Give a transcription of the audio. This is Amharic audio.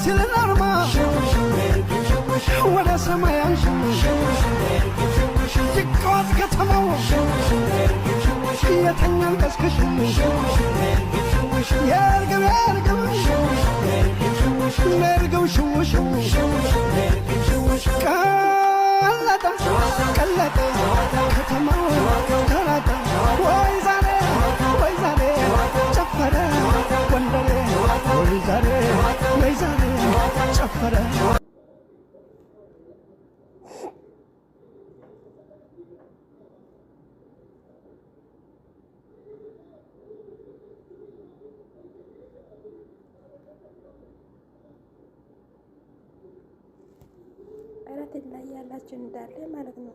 ሲልናርማ ወደ ሰማይ አንሺ ይቀዋት ከተማው የተኛን ቀስቅሽ የርግብ የርግብ ነርግብ ሽውሽው ቀለጠ ቀለጠ ከተማው ተናጠ ወይ ዛሬ ጨፈረ ጎንደሬ ወይ ዛሬ ጨፈረ አራት ላይ ያላችሁ እንዳለ ማለት ነው።